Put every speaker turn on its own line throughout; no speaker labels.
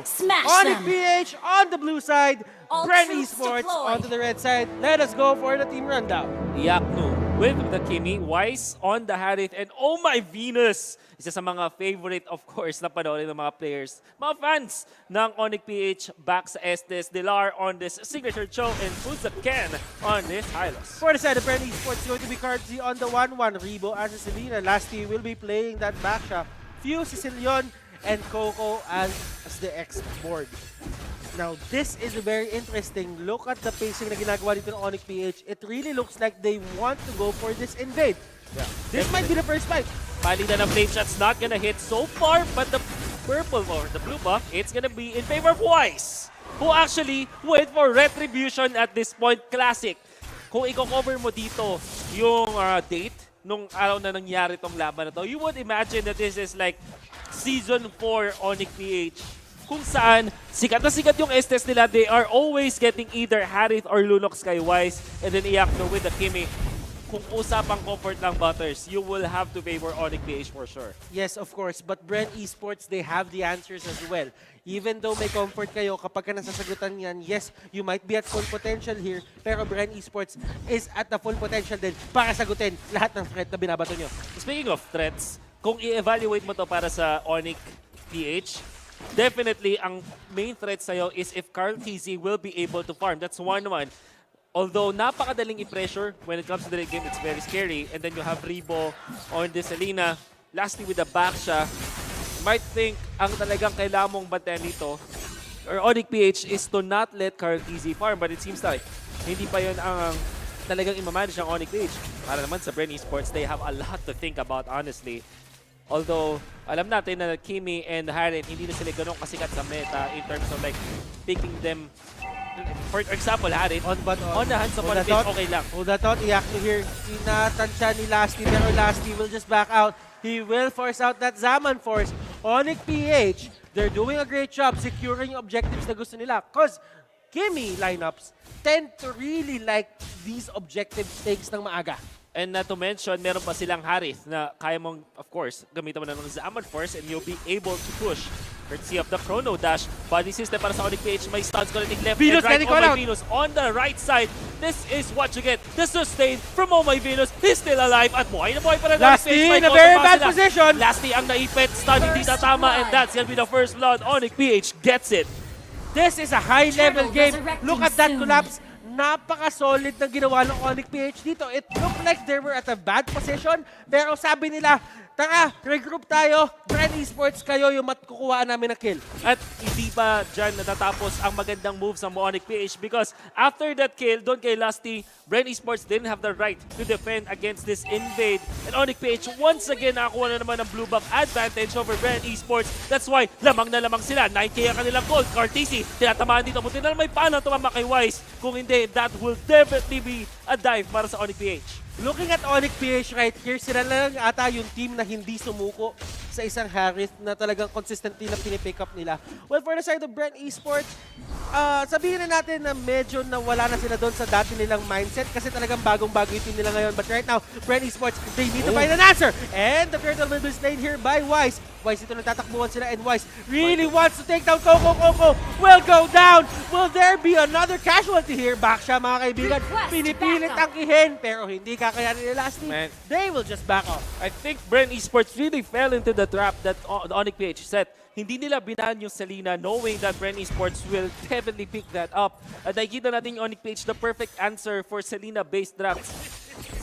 Smash
Onic
them!
PH on the blue side,
All
Bren
troops
Esports
deployed.
onto the red side. Let us go for the team rundown.
Yaknu with the Kimi, Wise on the Harith, and oh my Venus! Isa sa mga favorite, of course, na panoorin ng mga players, mga fans ng Onic PH back sa Estes, Dilar on this signature choke, and Ken on this Hylos.
For the side of Bren Esports, going to be Cardzy on the 1-1. Rebo as Selena. Lasty will be playing that back shot. Few Sicilion and Coco as the X board. Now, this is very interesting. Look at the pacing na ginagawa dito ng Onic PH. It really looks like they want to go for this invade.
Yeah.
This might be the first fight.
Palitan ng flame shot's not gonna hit so far, but the purple or the blue buff, it's gonna be in favor of Wise, who actually went for retribution at this point. Classic. Kung i-cover mo dito yung date nung araw na nangyari tong laban na to, you would imagine that this is like Season 4 Onic PH, kung saan sikat na sikat yung Estes nila. They are always getting either Harith or Lunox kay Wise, and then Iakno with the Kimi. Kung usapang comfort lang, Butters, you will have to favor Onic PH for sure.
Yes, of course. But Bren Esports, they have the answers as well. Even though may comfort kayo, kapag ka nasasagutan yan, yes, you might be at full potential here, pero Bren Esports is at the full potential din para sagutin lahat ng threat na binabato nyo.
Speaking of threats, kung i-evaluate mo to para sa Onic PH, definitely ang main threat sa'yo is if Carl TZ will be able to farm. That's 1-1. Although napakadaling i-pressure when it comes to the late game, it's very scary. And then you have Rebo on this Selena. Lastly with the back siya, might think ang talagang kailangan mong bantayan dito or Onic PH is to not let Carl TZ farm. But it seems like hindi pa yun ang talagang imamanage ng Onic PH. Para naman sa Bren Esports, they have a lot to think about, honestly. Although, alam natin na Kimi and Harith, hindi na sila ganun kasikat sa meta in terms of like picking them. For example, Harith, on the hands of one pitch, okay lang.
Hold that thought, Iakno here. Tinatansya ni Lasty, pero Lasty will just back out. He will force out that Zaman force. Onic PH, they're doing a great job securing objectives na gusto nila. Because Kimi lineups tend to really like these objective stakes ng maaga.
And not to mention, meron pa silang Harith na kaya mong, of course, gamitan mo na ng Zaman Force and you'll be able to push. Courtesy of the Chrono Dash. Body system para sa Onic PH. May stuns collecting left
Venus
and right.
getting
Oh
caught
my
out.
Venus on the right side. This is what you get. The sustain from Oh my Venus. He's still alive at buhay na buhay pa rin.
Lasty in a very bad position.
Lasty ang naipit. Stun hindi tatama and that's gonna be the first blood. Onic PH gets it.
This is a high-level
Turtle
game.
resurrecting
Look at that
soon.
collapse. Napaka-solid ng ginawa ng Onic PH dito. It looked like they were at a bad position. Pero sabi nila, tara, regroup tayo. Bren Esports, kayo yung matkukuhaan namin na kill.
At hindi pa dyan natatapos ang magandang moves ng Onic PH because after that kill, doon kay Lasty, Bren Esports didn't have the right to defend against this invade. And Onic PH once again nakakuha na naman ng blue buff advantage over Bren Esports. That's why lamang na lamang sila. 9K ang kanilang gold. Cartesi, tinatamaan dito. Buti na may paano tumama kay Wise. Kung hindi, that will definitely be a dive para sa Onic PH.
Looking at Onic PH right here, sila lang ata yung team na hindi sumuko sa isang Harith na talagang consistently na pinipick up nila. Well, for the side of Bren Esports, sabihin na natin na medyo nawala na sila doon sa dati nilang mindset kasi talagang bagong-bago yung team nila ngayon. But right now, Bren Esports, they need to find an answer. And the turtle will be slain here by Wise. Wise dito nagtatakbuhan sila and Wise really wants to take down Coco. Coco will go down. Will there be another casualty here? Back siya mga kaibigan.
Request
Pinipilit
backup.
tangkihin pero hindi kakayanin nila Lasty.
Man.
They will just back off.
I think Bren Esports really fell into the trap that the Onic PH set. Hindi nila binan yung Selena knowing that Bren Esports will definitely pick that up. At nakikita natin yung Onic PH, the perfect answer for Selena-based drafts.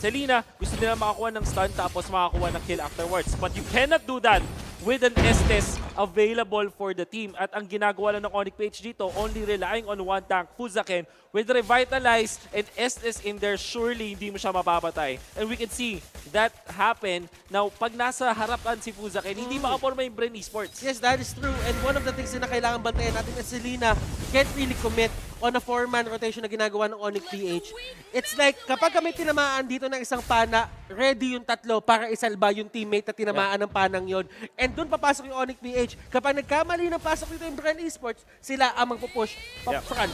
Selena, gusto nila makakuha ng stun tapos makakuha ng kill afterwards. But you cannot do that with an Estes available for the team. At ang ginagawa lang ng Onic PH dito, only relying on one tank, Fuzaken, with Revitalize and Estes in there, surely hindi mo siya mapapatay. And we can see that happen. Now, pag nasa harapan si Fuzaken, hindi makaporma yung Bren Esports.
Yes, that is true. And one of the things na kailangan bantayan natin is Selena can't really commit on a 4-man rotation na ginagawa ng Onic PH. It's like, kapag kami tinamaan dito ng isang pana, ready yung tatlo para isalba yung teammate na tinamaan ng panang yon. And doon papasok yung Onic PH. Kapag nagkamali ng pasok dito yung Bren Esports, sila ang magpupush pa front.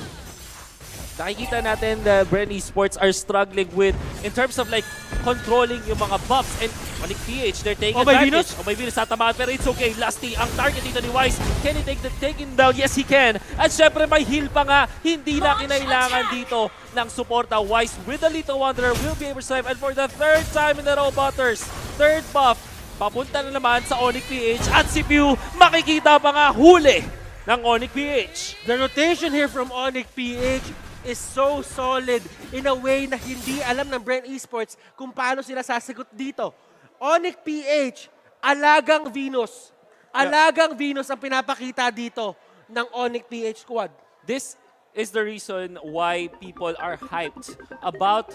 nakikita natin the Bren Esports are struggling with, in terms of like, controlling yung mga buffs. And Onic PH, they're taking advantage.
Venus?
Oh, may Venus tatamaan, pero it's okay. Lasty, ang target dito ni Wise. Can he take him down? Yes, he can. At syempre, may heal pa nga. Hindi na kinailangan dito ng suporta. Wise with the Little Wanderer will be able to survive. And for the third time in a row, Butters, third buff, papunta na naman sa Onic PH. At si Pew, makikita pa nga huli ng Onic PH.
The rotation here from Onic PH is so solid in a way na hindi alam ng Bren Esports kung paano sila sasagot dito. Onic PH, alagang Venus. Alagang Venus ang pinapakita dito ng Onic PH squad.
This is the reason why people are hyped about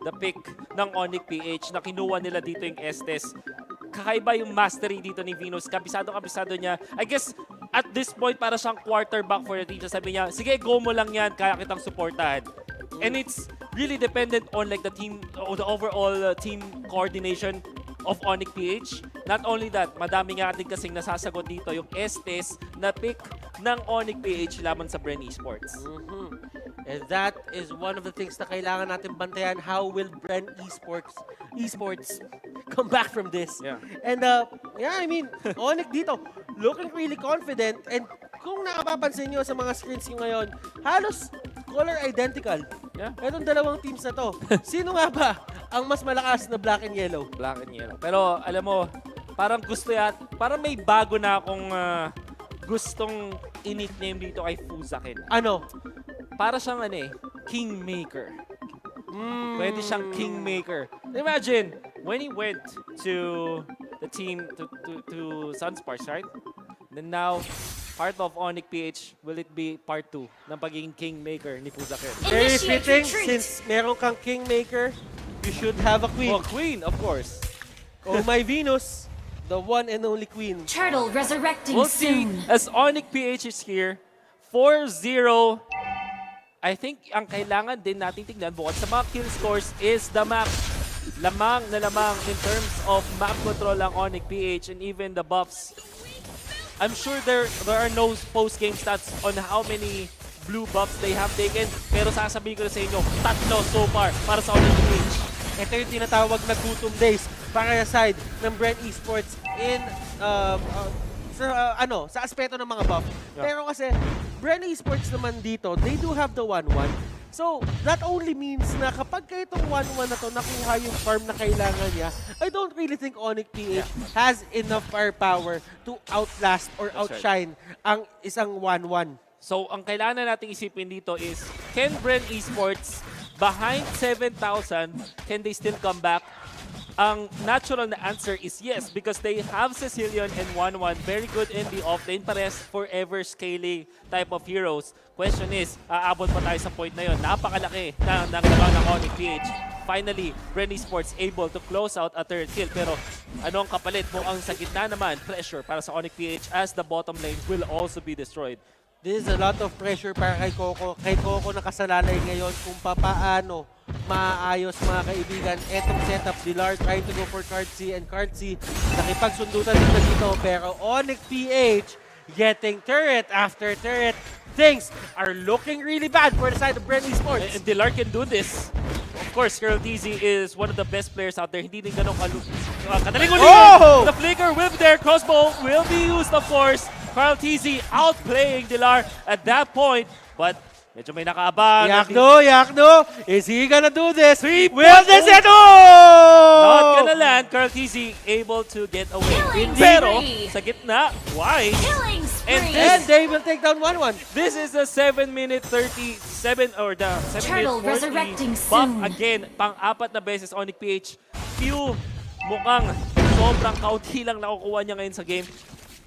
the pick ng Onic PH na kinuha nila dito yung Estes. Kakaiba yung mastery dito ni Venus. Kabisado niya. I guess, at this point, para siyang quarterback for the team. Sabi niya, sige, go mo lang yan, kaya kitang supportahan. And it's really dependent on like the team, or the overall team coordination of Onic PH. Not only that, madami nga din kasing nasasagot dito yung Estes na pick ng Onic PH laban sa Bren Esports.
And that is one of the things na kailangan natin bantayan. How will Bren Esports come back from this?
Yeah.
And yeah, I mean, Onic dito, looking really confident. And kung nakapapansin nyo sa mga screens nyo ngayon, halos color identical.
Yeah.
Itong dalawang teams na to. Sino nga ba ang mas malakas na black and yellow?
Black and yellow. Pero alam mo, parang parang may bago na akong gustong i-nickname dito kay Fuzakin.
Ano?
Para siyang Kingmaker. Pwede siyang Kingmaker. Imagine, when he went to the team, to Sunsparks, right? Then now, part of Onic PH, will it be part 2 ng pagiging Kingmaker ni Fuzakin?
Very fitting, since meron kang Kingmaker, you should have a queen.
Oh, Queen, of course.
Oh my Venus, the one and only queen.
Turtle resurrecting
We'll see
soon.
as Onic PH is here. 4-0. I think ang kailangan din natin tignan bukod sa mga kill scores is the map. Lamang na lamang in terms of map control ang Onic PH and even the buffs. I'm sure there are no post-game stats on how many blue buffs they have taken. Pero sasabihin ko na sa inyo, 3 so far para sa Onic PH.
Ito yung tinatawag na gutom days para sa side ng Bren Esports in sa aspeto ng mga buff.
Yeah.
Pero kasi Bren Esports naman dito, they do have the 1-1. So, that only means na kapag itong 1-1 na to nakuha yung farm na kailangan niya, I don't really think Onic PH has enough firepower to outlast or outshine ang isang 1-1.
So, ang kailangan nating isipin dito is, can Bren Esports, behind 7,000, can they still come back? Ang natural na answer is yes, because they have Cecilion and 1-1, very good in the offlane, pares forever scaling type of heroes. Question is, aabot pa tayo sa point na yun. Napakalaki na naglaban ng Onic PH. Finally, Bren Esports able to close out a third kill. Pero anong kapalit mo ang sa gitna naman? Pressure para sa Onic PH as the bottom lane will also be destroyed.
This is a lot of pressure para kay Coco. Kay Coco nakasalalay ngayon kung papaano maayos mga kaibigan. Etong setup, Dilar trying to go for card C and card C. Nakipagsundutan nila dito pero Onic PH getting turret after turret. Things are looking really bad for the side of Bren Esports.
And Dilar can do this. Of course, Carl TZ is one of the best players out there. Hindi din ganun kadaling ulit.
Oh!
The flicker will be there. Crossbow will be used, of course. Carl TZ outplaying Dilar at that point. But medyo may nakaabang.
Yakno, is he gonna do this?
Will
this it?
Not gonna land. Carl TZ able to get away.
Killing
Pero
spree.
sa gitna, why?
Killing
And
spree.
And they will take down 1-1.
This is a 7-minute 37 or the 7-minute
Turtle
40
resurrecting
buff
soon.
again. Pang-apat na beses Onic PH. Few mukhang sobrang kaunti lang nakukuha niya ngayon sa game.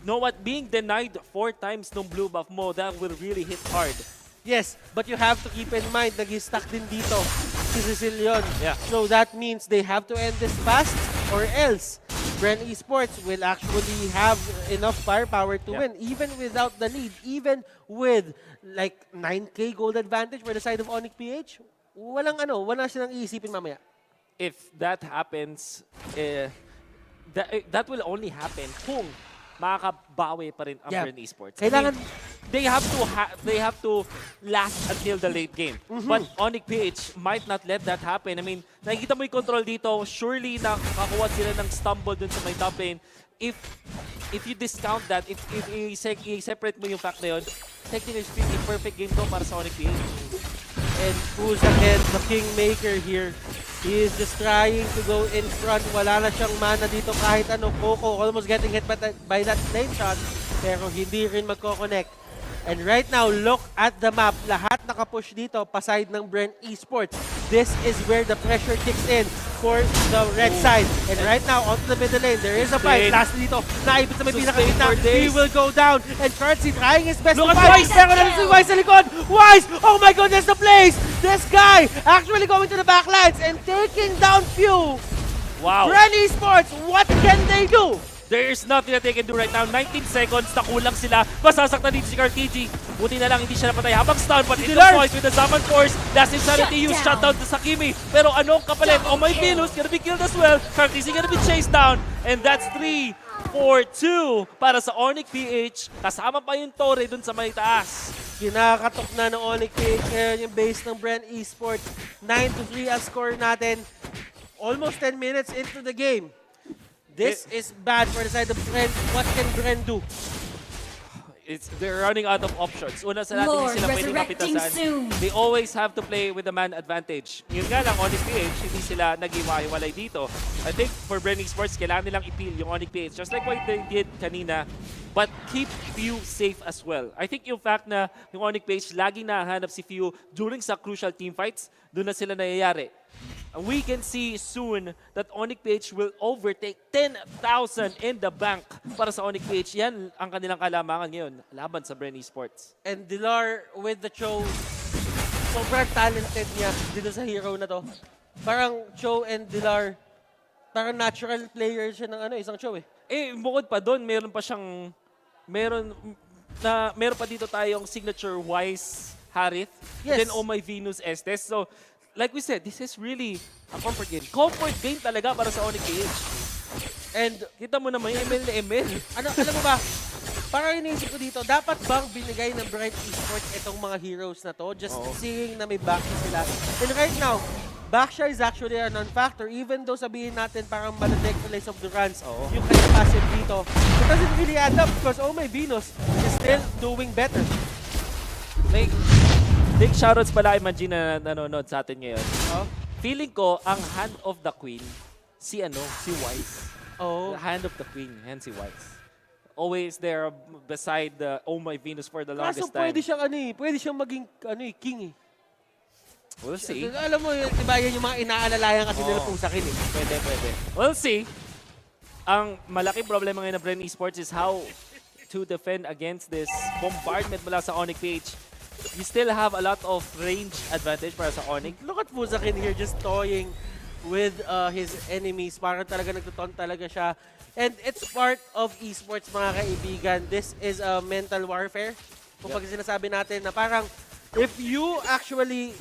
Know what? Being denied 4 times nung blue buff mo, that will really hit hard.
Yes, but you have to keep in mind, nag-stuck din dito si Cecilion.
Yeah.
So that means they have to end this fast or else Bren Esports will actually have enough firepower to win even without the lead, even with like 9k gold advantage for the side of Onic PH. Wala silang iisipin mamaya.
If that happens, that will only happen kung makakabawi pa rin ang Bren Esports.
Kailangan
they have to last until the late game. But Onic PH might not let that happen. I mean, nakikita mo yung control dito. Surely nakakuha sila ng stumble dun sa may top lane. If you discount that, if i-separate mo yung fact na yun, technically speaking, perfect game to para sa Onic PH.
And who's ahead, the kingmaker here. He is just trying to go in front. Wala na siyang mana dito kahit ano. Coco almost getting hit by that flame shot. Pero hindi rin magko-connect. And right now, look at the map. Lahat nakapush dito, paside ng Bren Esports. This is where the pressure kicks in for the red side. And right now, onto the middle lane, there is a fight. Last dito, naibit sa may pinakagitna. He will go down. And Curtsy trying his best to fight. Pero naman si Wise sa likod. Wise! Oh my goodness, the place! This guy actually going to the backlines and taking down Few.
Wow.
Bren Esports, what can they do?
There is nothing that they can do right now. 19 seconds, nakulang sila. Masasaktan dito si KarTG. Buti na lang, hindi siya napatay habang stun. But in the voice with the Summon Force, Last Insanity use shutdown to Sakimi. Pero anong kapalit? Oh my Venus, gonna be killed as well. KarTG gonna be chased down. And that's 3-4-2 para sa Onic PH. Kasama pa yung Torre dun sa may taas.
Kinakatok na ng Onic PH ngayon yung base ng Bren Esports. 9-3 ang score natin. Almost 10 minutes into the game. This is bad for the side of Bren. What can Bren do?
They're running out of options. Una sa lahat, hindi sila pwedeng kapitasan. They always have to play with the man advantage. Yun nga lang, Onic PH, hindi sila nag-iwalay dito. I think for Bren Esports, kailangan nilang i-peel yung Onic PH. Just like what they did kanina. But keep Few safe as well. I think yung fact na yung Onic PH, laging nahanap si Few during sa crucial team fights, doon na sila nangyayari. We can see soon that Onic PH will overtake 10,000 in the bank para sa Onic PH. Yan ang kanilang kalamangan ngayon laban sa Bren Esports.
And Dilar with the Cho, sobrang talented niya dito sa hero na to. Parang Cho and Dilar, parang natural player siya ng isang Cho eh.
Bukod pa doon, meron pa dito tayong signature Wise Harith.
Yes.
Then Oh My Venus Estes. So, like we said, this is really a comfort game. Comfort game talaga para sa Onic PH. And kita mo naman yung ML na ML.
Alam mo ba, parang iniisip ko dito, dapat bang binigay ng Bren Esports itong mga heroes na to? Just seeing na may backshot sila. And right now, backshot is actually a non-factor. Even though sabihin natin parang maladek sa Lace of Durance, yung kanyang passive dito, it doesn't really add up because Oh My Venus is still doing better.
Big shoutouts pala kay Manji na nanonood sa atin ngayon. Feeling ko, ang hand of the queen, si Wise. The hand of the queen, si Wise. Always there beside the Oh My Venus for the longest time.
Kaso pwede siyang maging king eh.
We'll see.
Alam mo, diba yan yung mga inaalalayan kasi nila pong sakin eh.
Pwede. We'll see. Ang malaking problema ngayon ng Bren Esports is how to defend against this bombardment mula sa Onic PH. You still have a lot of range advantage para sa Onic.
Look at Fuzakin here just toying with his enemies. Parang talaga nagtuton talaga siya. And it's part of esports, mga kaibigan. This is a mental warfare. Kung pag sinasabi natin na parang if you actually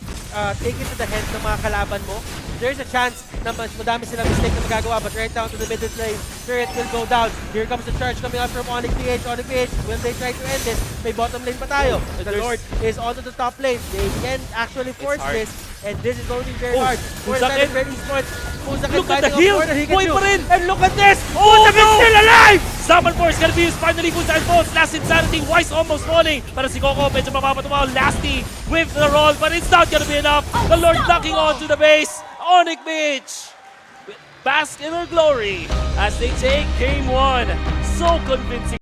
take it to the head ng mga kalaban mo, there's a chance na mas madami silang mistake na magagawa. But right down to the middle lane, Turret will go down. Here comes the charge coming out from Onic PH. Onic PH, will they try to end this? May bottom lane pa tayo. The Lord is onto the top lane. They can actually force this. And this is going to be very hard. For the side of Bren Esports,
Look at the heal! Boy pa rin!
And look at this!
Oh no!
Still alive!
Summon Force gonna be used finally. Fuzakin falls. Last Insanity. Wise almost falling. Para si Coco, medyo mapapatumaw. Lasty with the roll, but it's not gonna be enough. The Lord knocking onto the base. Onic PH bask in her glory as they take game 1. So convincing.